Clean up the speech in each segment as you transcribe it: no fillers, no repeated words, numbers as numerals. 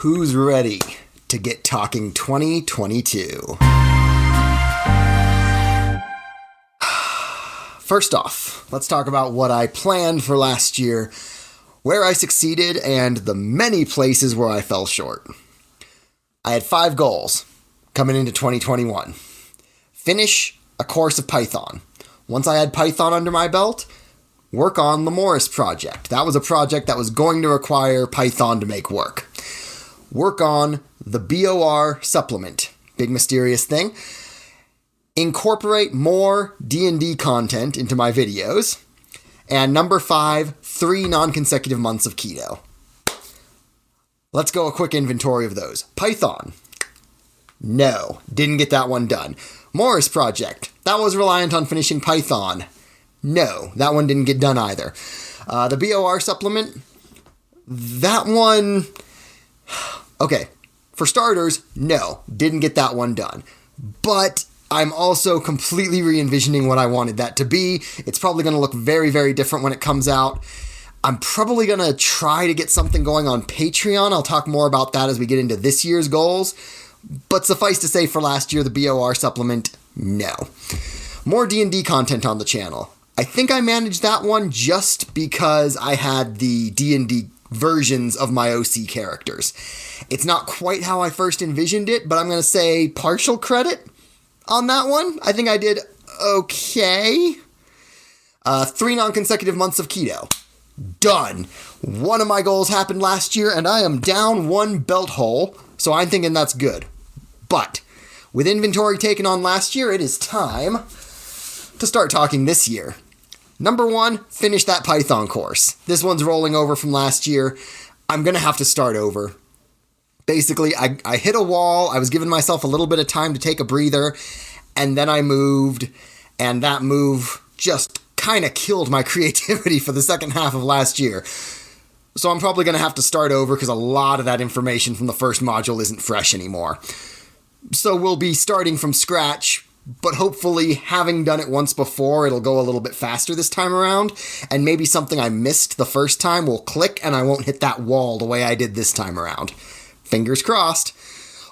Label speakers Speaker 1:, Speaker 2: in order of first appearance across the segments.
Speaker 1: Who's ready to get talking 2022? First off, let's talk about what I planned for last year, where I succeeded, and the many places where I fell short. I had 5 goals coming into 2021. Finish a course of Python. Once I had Python under my belt, work on the Morris project. That was a project that was going to require Python to make work. Work on the BOR supplement. Big mysterious thing. Incorporate more D&D content into my videos. And number 5, 3 non-consecutive months of keto. Let's go a quick inventory of those. Python. No, didn't get that one done. Morris project. That was reliant on finishing Python. No, that one didn't get done either. The BOR supplement. That one... Okay, for starters, no, didn't get that one done. But I'm also completely re-envisioning what I wanted that to be. It's probably going to look very, very different when it comes out. I'm probably going to try to get something going on Patreon. I'll talk more about that as we get into this year's goals. But suffice to say, for last year, the BOR supplement, no. More D&D content on the channel. I think I managed that one just because I had the D&D versions of my OC characters. It's not quite how I first envisioned it, but I'm going to say partial credit on that one. I think I did okay. 3 non-consecutive months of keto. Done. One of my goals happened last year, and I am down 1 belt hole, so I'm thinking that's good. But with inventory taken on last year, it is time to start talking this year. Number 1, finish that Python course. This one's rolling over from last year. I'm going to have to start over. Basically, I hit a wall. I was giving myself a little bit of time to take a breather, and then I moved, and that move just kind of killed my creativity for the second half of last year. So I'm probably going to have to start over because a lot of that information from the first module isn't fresh anymore. So we'll be starting from scratch, but hopefully having done it once before, it'll go a little bit faster this time around, and maybe something I missed the first time will click and I won't hit that wall the way I did this time around. Fingers crossed.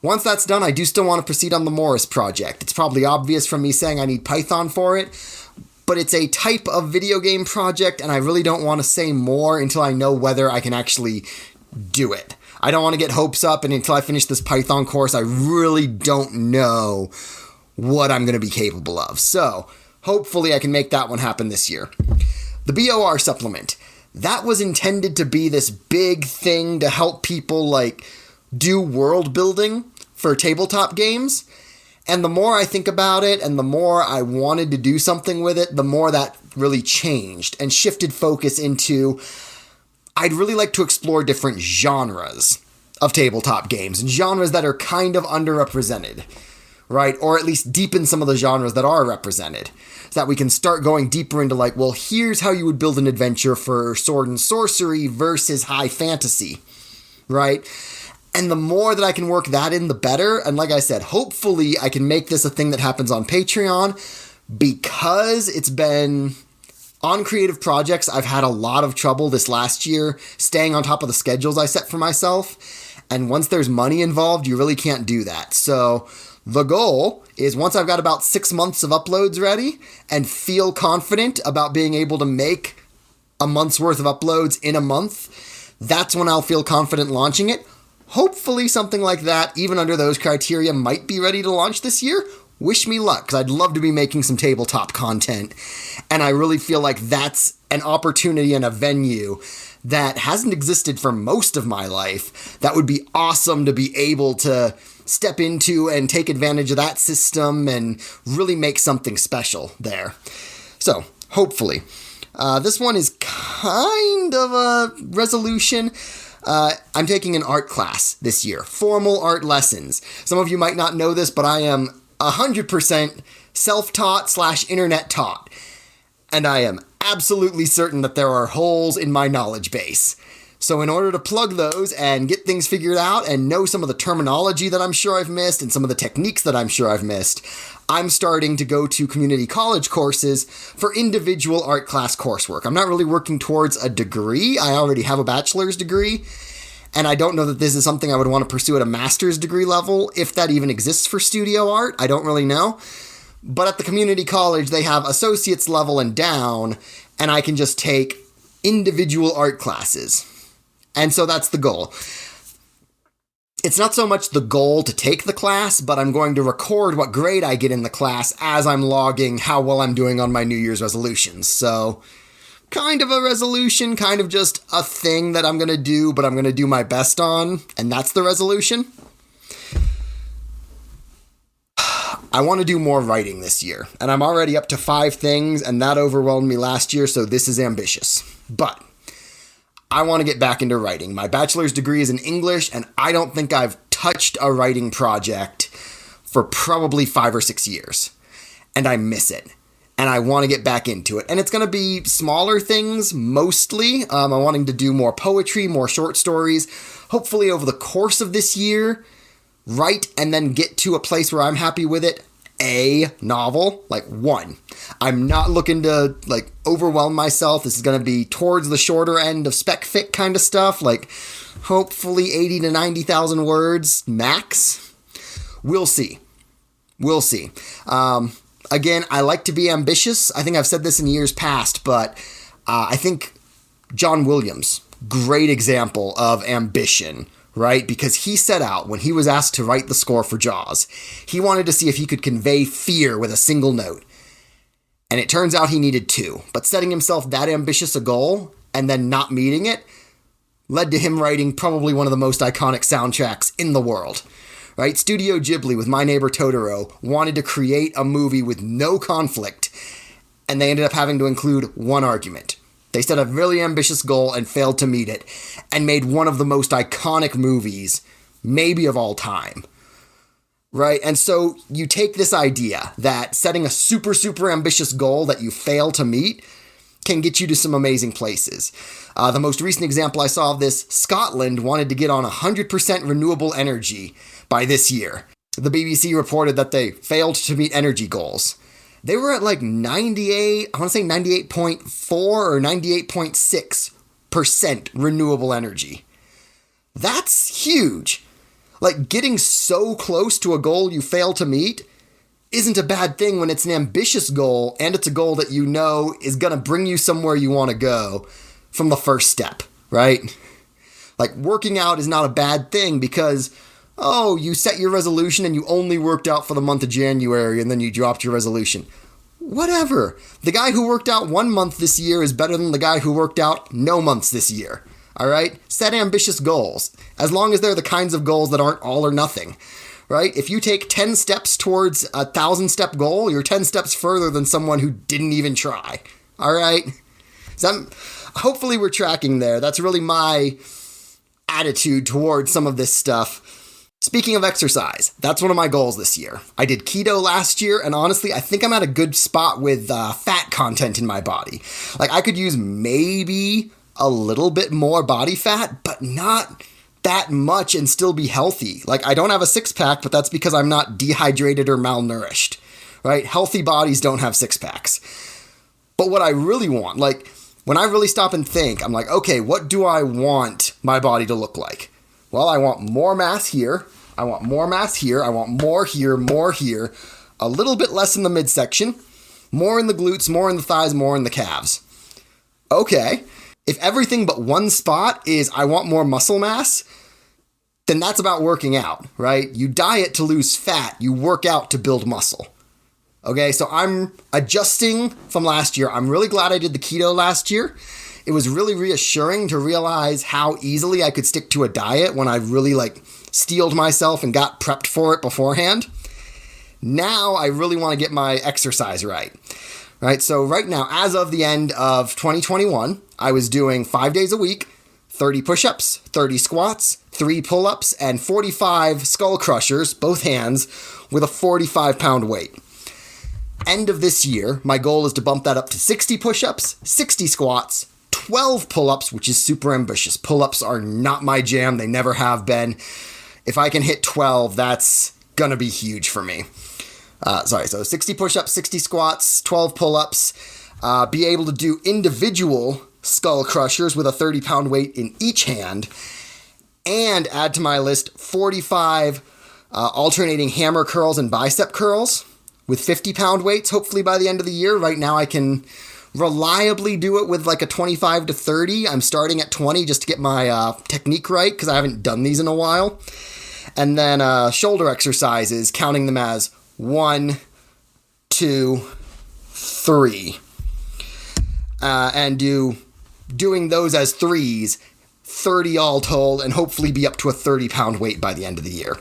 Speaker 1: Once that's done, I do still want to proceed on the Morris project. It's probably obvious from me saying I need Python for it, but it's a type of video game project, and I really don't want to say more until I know whether I can actually do it. I don't want to get hopes up, and until I finish this Python course, I really don't know what I'm going to be capable of. So, hopefully I can make that one happen this year. The BOR supplement. That was intended to be this big thing to help people, do world building for tabletop games. And the more I think about it, and the more I wanted to do something with it, the more that really changed and shifted focus into, I'd really like to explore different genres of tabletop games, and genres that are kind of underrepresented. Right? Or at least deepen some of the genres that are represented. So that we can start going deeper into here's how you would build an adventure for sword and sorcery versus high fantasy. Right? And the more that I can work that in, the better. And like I said, hopefully I can make this a thing that happens on Patreon, because it's been on creative projects. I've had a lot of trouble this last year staying on top of the schedules I set for myself. And once there's money involved, you really can't do that. So the goal is, once I've got about 6 months of uploads ready and feel confident about being able to make a month's worth of uploads in a month, that's when I'll feel confident launching it. Hopefully something like that, even under those criteria, might be ready to launch this year. Wish me luck, because I'd love to be making some tabletop content. And I really feel like that's an opportunity and a venue that hasn't existed for most of my life. That would be awesome to be able to step into and take advantage of that system and really make something special there. So, hopefully. This one is kind of a resolution. I'm taking an art class this year. Formal art lessons. Some of you might not know this, but I am 100% self-taught / internet taught. And I am absolutely certain that there are holes in my knowledge base. So in order to plug those and get things figured out and know some of the terminology that I'm sure I've missed and some of the techniques that I'm sure I've missed, I'm starting to go to community college courses for individual art class coursework. I'm not really working towards a degree. I already have a bachelor's degree. And I don't know that this is something I would want to pursue at a master's degree level, if that even exists for studio art. I don't really know. But at the community college, they have associate's level and down, and I can just take individual art classes. And so that's the goal. It's not so much the goal to take the class, but I'm going to record what grade I get in the class as I'm logging how well I'm doing on my New Year's resolutions. So kind of a resolution, kind of just a thing that I'm going to do, but I'm going to do my best on, and that's the resolution. I want to do more writing this year, and I'm already up to 5 things, and that overwhelmed me last year, so this is ambitious. But I want to get back into writing. My bachelor's degree is in English, and I don't think I've touched a writing project for probably 5 or 6 years, and I miss it. And I want to get back into it. And it's going to be smaller things, mostly. I'm wanting to do more poetry, more short stories. Hopefully over the course of this year, write and then get to a place where I'm happy with it. A novel, like 1. I'm not looking to, like, overwhelm myself. This is going to be towards the shorter end of spec fic kind of stuff. Like, hopefully 80 to 90,000 words max. We'll see. We'll see. Again, I like to be ambitious. I think I've said this in years past, but I think John Williams, great example of ambition, right? Because he set out, when he was asked to write the score for Jaws, he wanted to see if he could convey fear with a single note. And it turns out he needed 2. But setting himself that ambitious a goal and then not meeting it led to him writing probably one of the most iconic soundtracks in the world. Right? Studio Ghibli with My Neighbor Totoro wanted to create a movie with no conflict, and they ended up having to include 1 argument. They set a really ambitious goal and failed to meet it, and made one of the most iconic movies, maybe of all time. Right? And so you take this idea that setting a super, super ambitious goal that you fail to meet can get you to some amazing places. The most recent example I saw of this, Scotland wanted to get on 100% renewable energy by this year. The BBC reported that they failed to meet energy goals. They were at like 98, I want to say 98.4 or 98.6% renewable energy. That's huge. Like, getting so close to a goal you fail to meet isn't a bad thing when it's an ambitious goal, and it's a goal that you know is going to bring you somewhere you want to go from the first step, right? Like, working out is not a bad thing because, you set your resolution and you only worked out for the month of January and then you dropped your resolution. Whatever. The guy who worked out 1 month this year is better than the guy who worked out no months this year. All right? Set ambitious goals, as long as they're the kinds of goals that aren't all or nothing. Right? If you take 10 steps towards a 1,000-step goal, you're 10 steps further than someone who didn't even try. All right? So hopefully we're tracking there. That's really my attitude towards some of this stuff. Speaking of exercise, that's one of my goals this year. I did keto last year, and honestly, I think I'm at a good spot with fat content in my body. Like, I could use maybe a little bit more body fat, but not that much and still be healthy. Like, I don't have a 6-pack, but that's because I'm not dehydrated or malnourished, right? Healthy bodies don't have 6-packs. But what I really want, like, when I really stop and think, I'm like, okay, what do I want my body to look like? Well, I want more mass here. I want more mass here. I want more here, a little bit less in the midsection, more in the glutes, more in the thighs, more in the calves. Okay. If everything but one spot is I want more muscle mass, then that's about working out, right? You diet to lose fat. You work out to build muscle. Okay, so I'm adjusting from last year. I'm really glad I did the keto last year. It was really reassuring to realize how easily I could stick to a diet when I really steeled myself and got prepped for it beforehand. Now I really want to get my exercise right. Right, so right now, as of the end of 2021, I was doing 5 days a week, 30 push-ups, 30 squats, 3 pull-ups, and 45 skull crushers, both hands, with a 45-pound weight. End of this year, my goal is to bump that up to 60 push-ups, 60 squats, 12 pull-ups, which is super ambitious. Pull-ups are not my jam. They never have been. If I can hit 12, that's going to be huge for me. So 60 push-ups, 60 squats, 12 pull-ups, be able to do individual skull crushers with a 30-pound weight in each hand, and add to my list 45 alternating hammer curls and bicep curls with 50-pound weights, hopefully by the end of the year. Right now I can reliably do it with like a 25 to 30. I'm starting at 20 just to get my technique right because I haven't done these in a while. And then shoulder exercises, counting them as 1, 2, 3. And doing those as threes, 30 all told, and hopefully be up to a 30-pound weight by the end of the year.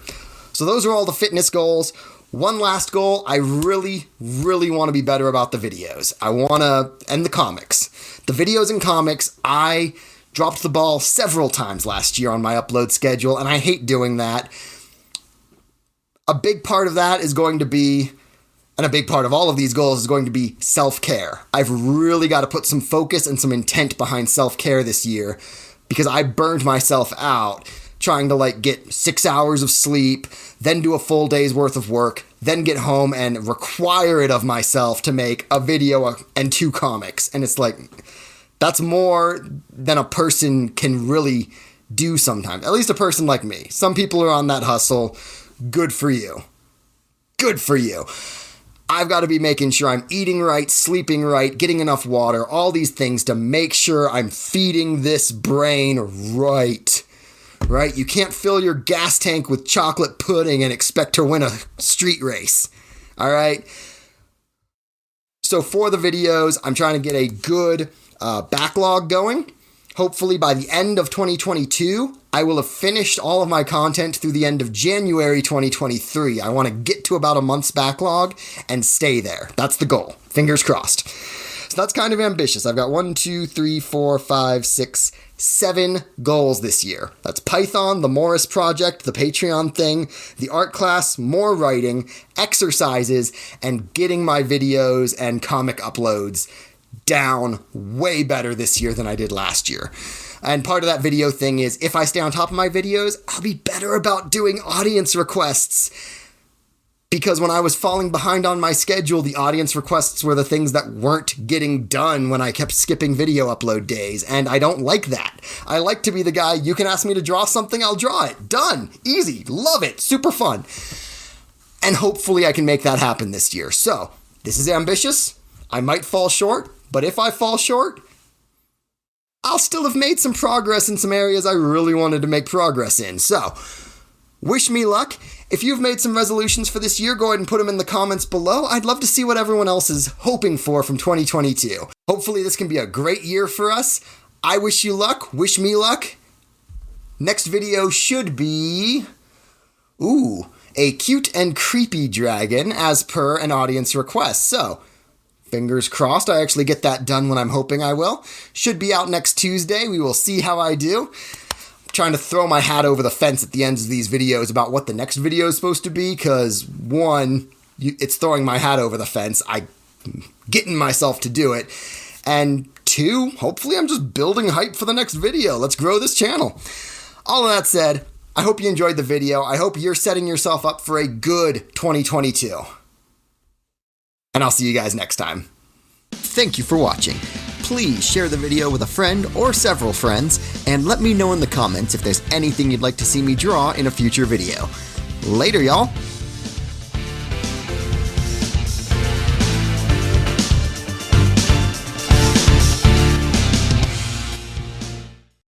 Speaker 1: So those are all the fitness goals. One last goal, I really, really want to be better about the videos. I want to, and the comics. The videos and comics, I dropped the ball several times last year on my upload schedule, and I hate doing that. A big part of that is going to be, and a big part of all of these goals is going to be self-care. I've really got to put some focus and some intent behind self-care this year because I burned myself out trying to get 6 hours of sleep, then do a full day's worth of work, then get home and require it of myself to make a video and 2 comics. And it's that's more than a person can really do sometimes. At least a person like me. Some people are on that hustle. Good for you. Good for you. I've got to be making sure I'm eating right, sleeping right, getting enough water, all these things to make sure I'm feeding this brain right. Right? You can't fill your gas tank with chocolate pudding and expect to win a street race. All right? So for the videos, I'm trying to get a good backlog going. Hopefully by the end of 2022, I will have finished all of my content through the end of January 2023. I want to get to about a month's backlog and stay there. That's the goal. Fingers crossed. So that's kind of ambitious. I've got 1, 2, 3, 4, 5, 6, 7 goals this year. That's Python, the Morris Project, the Patreon thing, the art class, more writing, exercises, and getting my videos and comic uploads down way better this year than I did last year. And part of that video thing is if I stay on top of my videos, I'll be better about doing audience requests. Because when I was falling behind on my schedule, the audience requests were the things that weren't getting done when I kept skipping video upload days, and I don't like that. I like to be the guy, you can ask me to draw something, I'll draw it. Done. Easy. Love it. Super fun. And hopefully I can make that happen this year. So, this is ambitious. I might fall short, but if I fall short, I'll still have made some progress in some areas I really wanted to make progress in. So, wish me luck. If you've made some resolutions for this year, go ahead and put them in the comments below. I'd love to see what everyone else is hoping for from 2022. Hopefully this can be a great year for us. I wish you luck. Wish me luck. Next video should be, a cute and creepy dragon as per an audience request. So, fingers crossed I actually get that done when I'm hoping I will. Should be out next Tuesday. We will see how I do. Trying to throw my hat over the fence at the ends of these videos about what the next video is supposed to be, because one, it's throwing my hat over the fence. I'm getting myself to do it. And 2, hopefully I'm just building hype for the next video. Let's grow this channel. All of that said, I hope you enjoyed the video. I hope you're setting yourself up for a good 2022. And I'll see you guys next time. Thank you for watching. Please share the video with a friend or several friends, and let me know in the comments if there's anything you'd like to see me draw in a future video. Later, y'all!